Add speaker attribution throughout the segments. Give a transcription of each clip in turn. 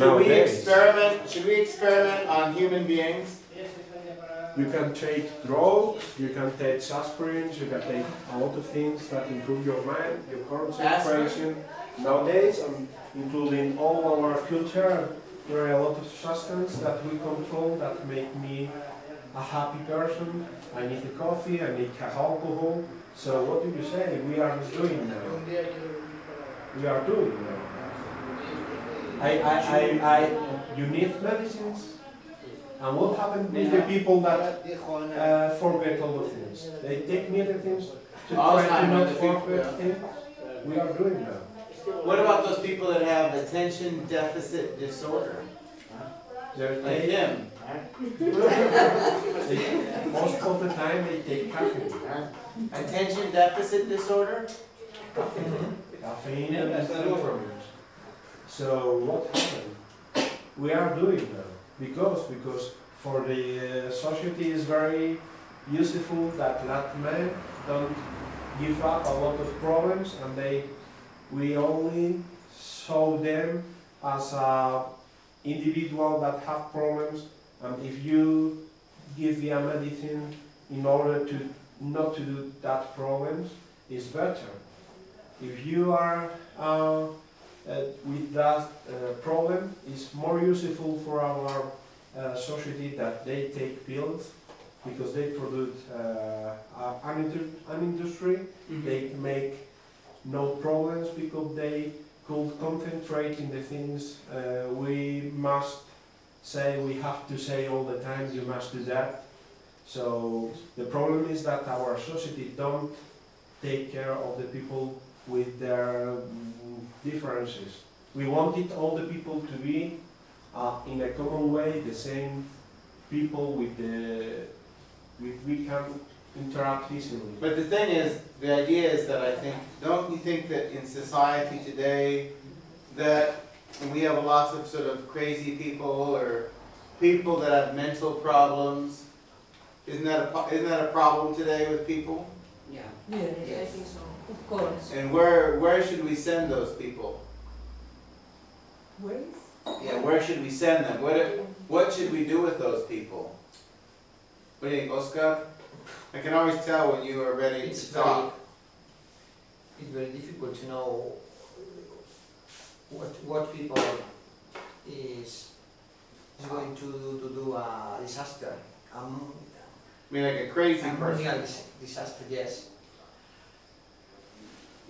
Speaker 1: Should we experiment on human beings?
Speaker 2: You can take drugs, you can take aspirins, you can take a lot of things that improve your mind, your concentration. Nowadays, including all our culture, there are a lot of substances that we control that make me a happy person. I need a coffee, I need alcohol. So what do you say? We are doing now. We are doing now. You need medicines. And what happened with the people that forget all the things? They take medicines to try to not forget things. We are doing that.
Speaker 1: What about those people that have attention deficit disorder? Like him.
Speaker 2: Most of the time they take caffeine.
Speaker 1: Attention deficit disorder?
Speaker 2: Caffeine and stimulants. So what happened? We are doing that. Because for the society is very useful that men don't give up a lot of problems, and we only show them as a individual that have problems, and if you give them medicine in order to not to do that problems, is better. If you are with that problem, it's more useful for our society that they take pills, because they produce an industry. They make no problems because they could concentrate in the things we must say, we have to say all the time, you must do that. So the problem is that our society don't take care of the people with their differences. We wanted all the people to be in a common way, the same people we can interact easily.
Speaker 1: But the thing is, the idea is that don't you think that in society today, that we have lots of sort of crazy people or people that have mental problems? Isn't that a problem today with people?
Speaker 3: Yeah.
Speaker 4: Yes, I think so. Of course.
Speaker 1: And where should we send those people?
Speaker 4: Where is?
Speaker 1: Yeah, where should we send them? What should we do with those people? What do you think, Oscar? I can always tell when you are ready to talk.
Speaker 3: It's very difficult to know what people is going to do a disaster.
Speaker 1: I mean, like a crazy person.
Speaker 3: A disaster, yes.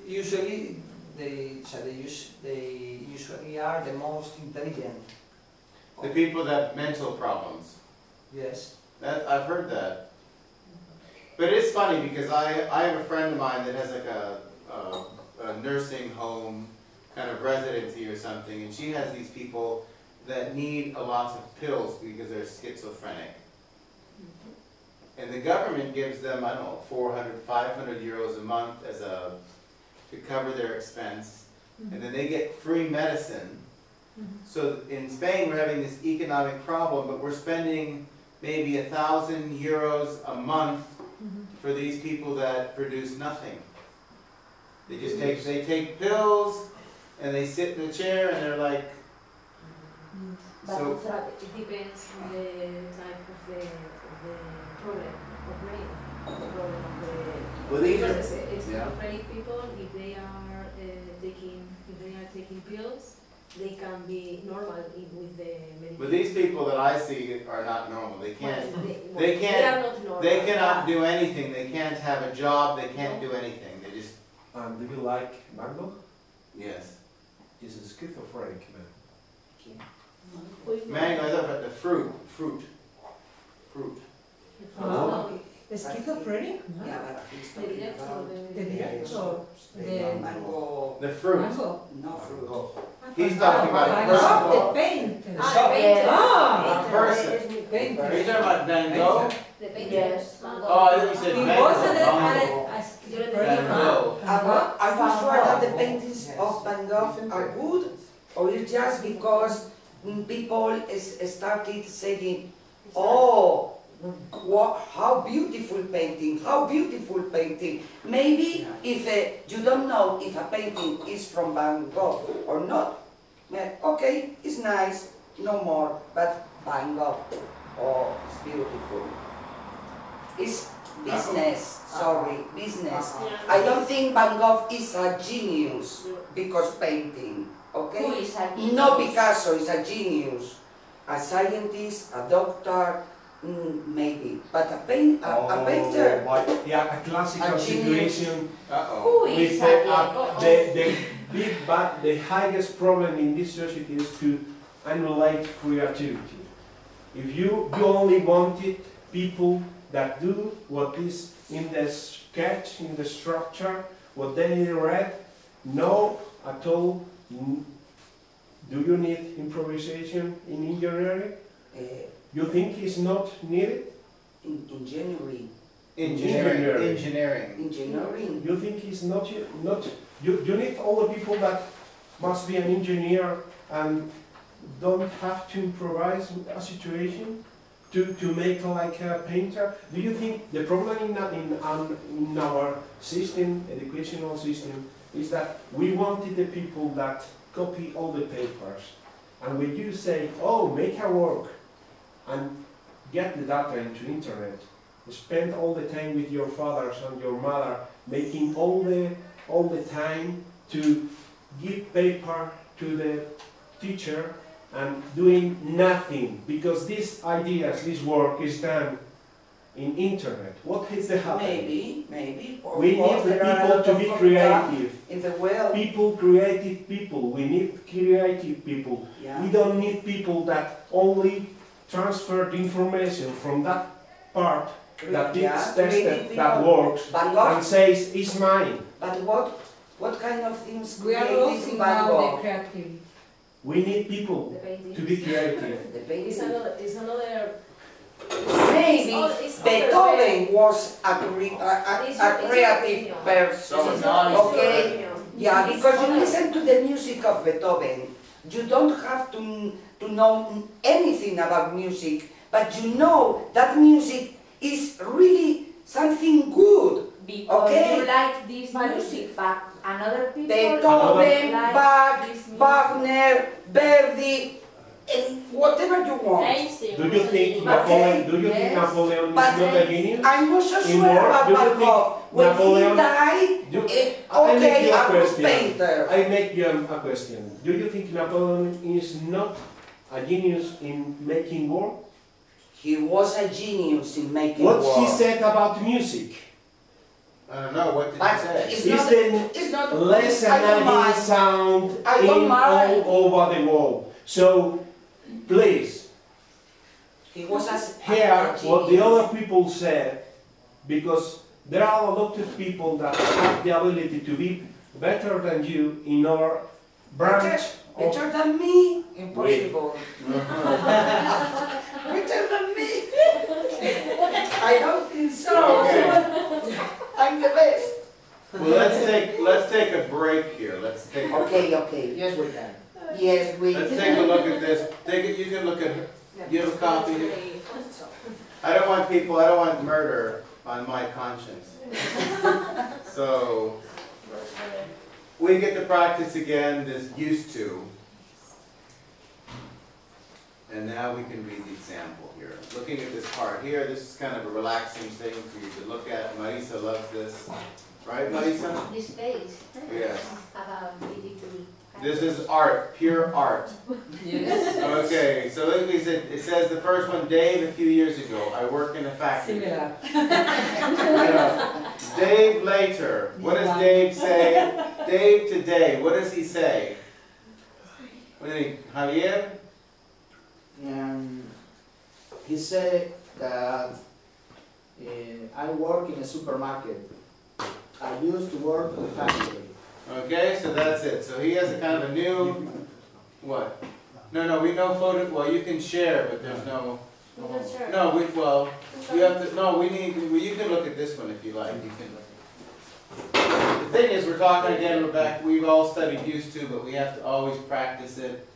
Speaker 3: Usually, they usually are the most intelligent.
Speaker 1: The people that have mental problems.
Speaker 3: Yes.
Speaker 1: I've heard that. But it's funny because I have a friend of mine that has like a nursing home kind of residency or something, and she has these people that need a lot of pills because they're schizophrenic. And the government gives them, I don't know, 400, 500 euros a month to cover their expense, and then they get free medicine. So in Spain we're having this economic problem, but we're spending maybe 1,000 euros a month for these people that produce nothing. They just take pills and they sit in a chair and they're like.
Speaker 4: But
Speaker 1: so
Speaker 4: it depends on the type of the problem of brain. The problem of the.
Speaker 1: Well, these are
Speaker 4: schizophrenic people. If they are taking pills, they can be normal with the medication.
Speaker 1: But these people that I see are not normal. They can't.
Speaker 4: They are not normal.
Speaker 1: They cannot do anything. They can't have a job. They can't do anything. They just.
Speaker 2: Do you like mango?
Speaker 1: Yes.
Speaker 2: He's a schizophrenic man.
Speaker 1: Mango, I thought about the fruit.
Speaker 4: Oh.
Speaker 5: Schizophrenic?
Speaker 3: Yeah, but he's talking about
Speaker 1: the fruit.
Speaker 5: Mango.
Speaker 3: no fruit.
Speaker 1: He's talking about a person.
Speaker 5: The paint.
Speaker 1: A person. Are you talking about Van Gogh?
Speaker 4: Yes.
Speaker 1: Oh, I thought you said
Speaker 5: He
Speaker 1: Van
Speaker 5: wasn't
Speaker 1: Gogh.
Speaker 5: a schizophrenic
Speaker 1: Van
Speaker 5: man.
Speaker 1: Gogh.
Speaker 6: Are you sure that the paintings of Van Gogh are good? Or it's just because people started saying, oh, how beautiful painting, how beautiful painting. Maybe if you don't know if a painting is from Van Gogh or not, Okay, it's nice, no more, but Van Gogh, oh, it's beautiful. It's business, sorry, business.
Speaker 4: Yeah.
Speaker 6: I don't think Van Gogh is a genius because painting,
Speaker 5: Who
Speaker 6: okay?
Speaker 5: is a genius?
Speaker 6: No Picasso is a genius. A scientist, a doctor, maybe, but a painter.
Speaker 2: But yeah, a classical
Speaker 6: A genius.
Speaker 2: situation
Speaker 1: Uh-oh.
Speaker 5: Who
Speaker 2: with
Speaker 5: is a
Speaker 2: the big but the highest problem in this society is to annihilate creativity. If you only wanted people that do what is in the sketch, in the structure, what they read, no at all. Do you need improvisation in engineering? You think it's not needed?
Speaker 6: Engineering.
Speaker 1: Engineering.
Speaker 6: Engineering.
Speaker 2: You think it's not you need all the people that must be an engineer and don't have to improvise a situation to make like a painter? Do you think the problem in our system, educational system, is that we wanted the people that copy all the papers, and when you say, oh, make a work and get the data into internet, spend all the time with your fathers and your mother, making all the time to give paper to the teacher and doing nothing, because these ideas, this work is done in internet. What is the happening?
Speaker 6: Maybe. Of
Speaker 2: We
Speaker 6: course,
Speaker 2: need the
Speaker 6: there are a
Speaker 2: people
Speaker 6: lot
Speaker 2: to
Speaker 6: of
Speaker 2: be
Speaker 6: people
Speaker 2: creative.
Speaker 6: in the world.
Speaker 2: People, creative people. We need creative people.
Speaker 6: Yeah.
Speaker 2: We don't need people that only transfer the information from that part that
Speaker 6: Yeah,
Speaker 2: is
Speaker 6: creative
Speaker 2: tested, that
Speaker 6: people.
Speaker 2: works,
Speaker 6: Van Gogh.
Speaker 2: and says, it's mine.
Speaker 6: But what kind of things
Speaker 5: We are
Speaker 6: creative
Speaker 5: losing
Speaker 6: Van
Speaker 5: now
Speaker 6: Gogh?
Speaker 5: the creativity.
Speaker 2: We need people
Speaker 4: The painting.
Speaker 2: to be creative.
Speaker 6: The painting.
Speaker 4: It's another.
Speaker 6: Maybe
Speaker 4: It's
Speaker 6: Beethoven was a creative
Speaker 4: This
Speaker 6: person.
Speaker 4: is not
Speaker 6: Okay. Yeah, because you listen to the music of Beethoven, you don't have to know anything about music, but you know that music is really something good.
Speaker 5: Because
Speaker 6: Okay.
Speaker 5: you like this music, but another people
Speaker 6: Beethoven,
Speaker 5: like
Speaker 6: Bach,
Speaker 5: this music.
Speaker 6: Wagner, Verdi, and whatever you want.
Speaker 2: Do you think Napoleon? Do you think
Speaker 5: Yes.
Speaker 2: Napoleon is
Speaker 6: But
Speaker 2: not a genius?
Speaker 6: I'm not so
Speaker 2: In
Speaker 6: sure
Speaker 2: war,
Speaker 6: about
Speaker 2: do you
Speaker 6: Van
Speaker 2: think
Speaker 6: Gogh. When
Speaker 2: Napoleon-
Speaker 6: he died,
Speaker 2: Do- I make
Speaker 6: okay,
Speaker 2: you a
Speaker 6: a good
Speaker 2: question.
Speaker 6: painter.
Speaker 2: I make you a question. Do you think Napoleon is not a genius in making war?
Speaker 6: He was a genius in making
Speaker 2: What
Speaker 6: war.
Speaker 2: he said about music?
Speaker 1: I don't know, what did
Speaker 6: But
Speaker 1: you say?
Speaker 6: it's
Speaker 2: Is
Speaker 6: not,
Speaker 2: the
Speaker 6: it's not,
Speaker 2: less
Speaker 6: I don't
Speaker 2: annoying
Speaker 6: mind.
Speaker 2: sound
Speaker 6: I don't mind.
Speaker 2: all over the world. So, please,
Speaker 6: He was a
Speaker 2: hear
Speaker 6: genius.
Speaker 2: what the other people said, because there are a lot of people that have the ability to be better than you in our branch of...
Speaker 6: Better than me? Impossible. Better than me? I don't think so.
Speaker 1: Okay.
Speaker 6: I'm the best.
Speaker 1: Well, let's take a break here. Let's take
Speaker 6: Okay.
Speaker 3: Yes, we can.
Speaker 6: Yes, we.
Speaker 1: let's take a look at this. You can look at you have a copy. I don't want murder on my conscience. So we get to practice again this used to. And now we can read the example here. Looking at this part here, this is kind of a relaxing thing for you to look at. Marisa loves this. Right, Marisa?
Speaker 5: This page.
Speaker 1: Yes.
Speaker 5: About beautiful.
Speaker 1: This is art, pure art.
Speaker 5: Yes.
Speaker 1: Okay, so look, it says the first one, Dave, a few years ago, I work in a factory.
Speaker 5: Similar.
Speaker 1: Yeah. Dave later, what does Dave say? Dave today, what does he say? What do you think, Javier?
Speaker 7: He said that I work in a supermarket. I used to work in a factory.
Speaker 1: Okay, so that's it. So he has a kind of a new, what? No, we know photo, well, you can share, but there's no, no, you have to, no, you can look at this one if you like. You can look at it. The thing is, we're talking again, Rebecca, we've all studied used to, but we have to always practice it.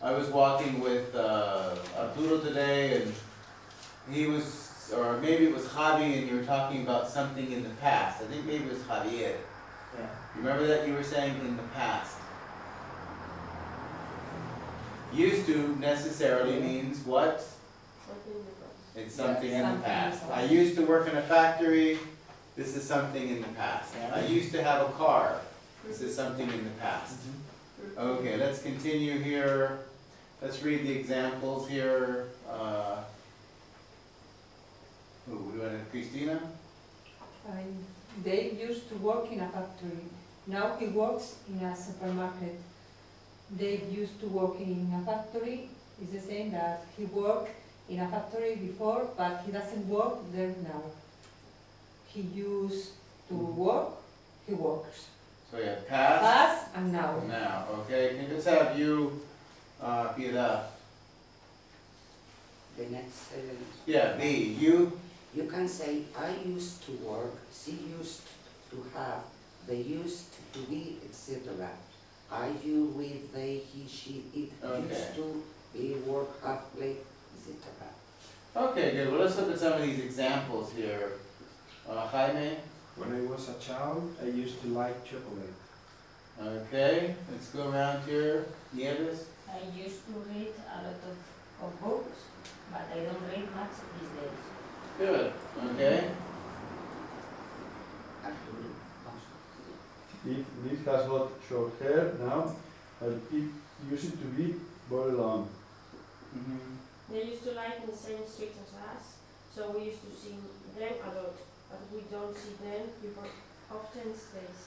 Speaker 1: I was walking with Arturo today, and he was, or maybe it was Javi, and you were talking about something in the past. I think maybe it was Javier.
Speaker 7: Yeah.
Speaker 1: Remember that you were saying in the past? Used to necessarily means what?
Speaker 4: Something in the past.
Speaker 1: It's something in the
Speaker 5: Something
Speaker 1: past.
Speaker 5: is
Speaker 1: I used to work in a factory. This is something in the past. I used to have a car. This is something in the past. Okay, let's continue here. Let's read the examples here. Who do you want? Christina?
Speaker 8: Dave used to work in a factory. Now he works in a supermarket. Dave used to work in a factory. It's the same that he worked in a factory before, but he doesn't work there now. He used to work, he works.
Speaker 1: So we have past.
Speaker 8: Past and now.
Speaker 1: Now, okay. Can you just have you, Piedad?
Speaker 6: The next sentence.
Speaker 1: Yeah, B. You.
Speaker 6: You can say, I used to work, she used to have, they used to be, etc. I, you, we, they, he, she, it,
Speaker 1: Okay.
Speaker 6: used to be, work, have, play, etc.
Speaker 1: Okay, good. Well, let's look at some of these examples here. Jaime.
Speaker 2: When I was a child, I used to like chocolate.
Speaker 1: Okay, let's go around here. Nieves.
Speaker 5: I used to read a lot of books, but I don't read much these days.
Speaker 1: Good. Okay.
Speaker 2: It has got short hair now, but it used to be very long.
Speaker 4: They used to live in the same street as us, so we used to see them a lot, but we don't see them before often days.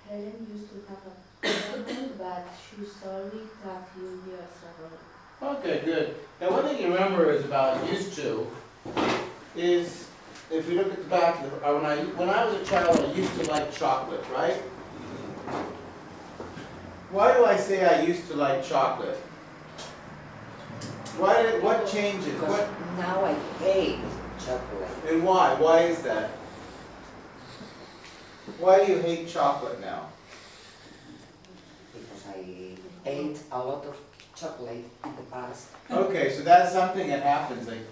Speaker 5: Helen used to have a girlfriend, but she sold it a few years ago.
Speaker 1: Okay, good. Now, one thing you remember is about used to is if you look at the back of the, when I was a child, I used to like chocolate, right? Why do I say I used to like chocolate? What changes?
Speaker 6: Because
Speaker 1: What,
Speaker 6: now I hate chocolate.
Speaker 1: and why? Why is that? Why do you hate chocolate now?
Speaker 6: Because I ate a lot of chocolate in the past.
Speaker 1: Okay, so that's something that happens. Like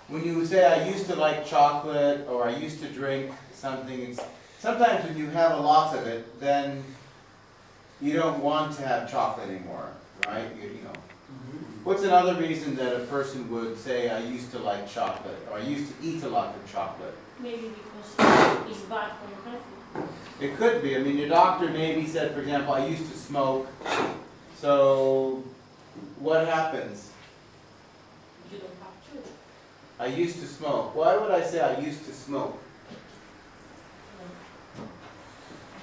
Speaker 1: when you say I used to like chocolate or I used to drink something, it's sometimes when you have a lot of it, then you don't want to have chocolate anymore, right? You know. What's another reason that a person would say I used to like chocolate or I used to eat a lot of chocolate?
Speaker 4: Maybe because it's bad for your health.
Speaker 1: It could be. I mean, your doctor maybe said, for example, I used to smoke. So what happens?
Speaker 4: You don't have to.
Speaker 1: I used to smoke. Why would I say I used to smoke?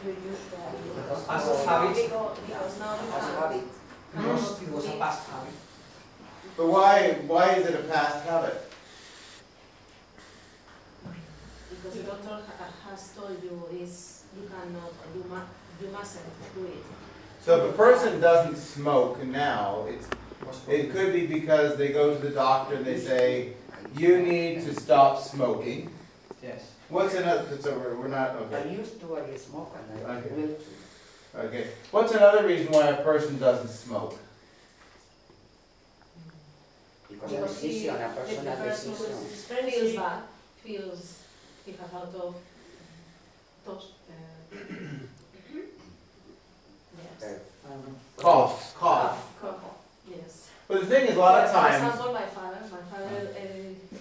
Speaker 5: You used to
Speaker 3: Because past habit,
Speaker 4: Because now you
Speaker 6: As a
Speaker 4: have.
Speaker 6: habit.
Speaker 3: because it was a past habit.
Speaker 1: But why is it a past habit?
Speaker 4: Because the doctor has told you is you cannot, you mustn't do it.
Speaker 1: So if a person doesn't smoke now, it could be because they go to the doctor and they say, you need to stop smoking.
Speaker 3: Yes.
Speaker 1: What's another, so we're not,
Speaker 6: I
Speaker 1: okay.
Speaker 6: used to I smoke and I
Speaker 1: Okay.
Speaker 6: will too.
Speaker 1: Okay. What's another reason why a person doesn't smoke?
Speaker 6: Because a
Speaker 4: Because
Speaker 6: decision, a
Speaker 4: the
Speaker 6: personal
Speaker 4: person
Speaker 6: decision.
Speaker 4: who is feels bad, feels he has a lot of those, yes.
Speaker 1: Cough.
Speaker 4: Cough, yes.
Speaker 1: But the thing is, a lot of
Speaker 4: For
Speaker 1: times,
Speaker 4: example, my father,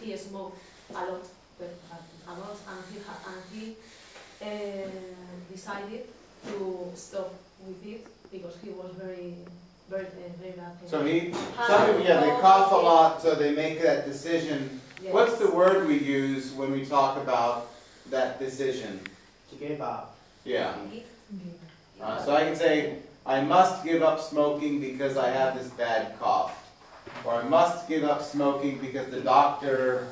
Speaker 4: he smoked a lot, and he decided to stop with it because he was very bad.
Speaker 1: so some people, yeah, they cough a lot, so they make that decision.
Speaker 4: Yes.
Speaker 1: What's the word we use when we talk about that decision?
Speaker 7: To give up.
Speaker 1: Yeah. So I can say, I must give up smoking because I have this bad cough. Or I must give up smoking because the doctor...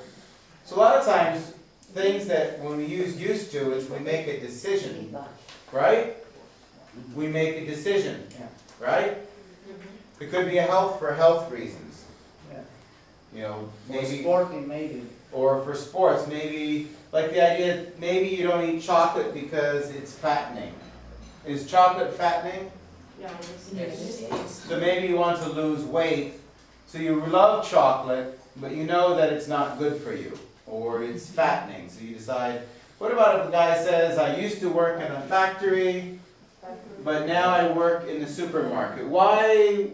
Speaker 1: So a lot of times, things that when we use used to, is we make a decision, right? We make a decision, right? It could be for health reasons.
Speaker 7: Yeah.
Speaker 1: You know,
Speaker 7: For
Speaker 1: maybe...
Speaker 7: sporting, maybe.
Speaker 1: Or for sports, maybe, like the idea, maybe you don't eat chocolate because it's fattening. Is chocolate fattening?
Speaker 4: Yeah, yes.
Speaker 1: So maybe you want to lose weight, so you love chocolate, but you know that it's not good for you, or it's fattening, so you decide, what about if a guy says, I used to work in a factory, but now I work in the supermarket? Why?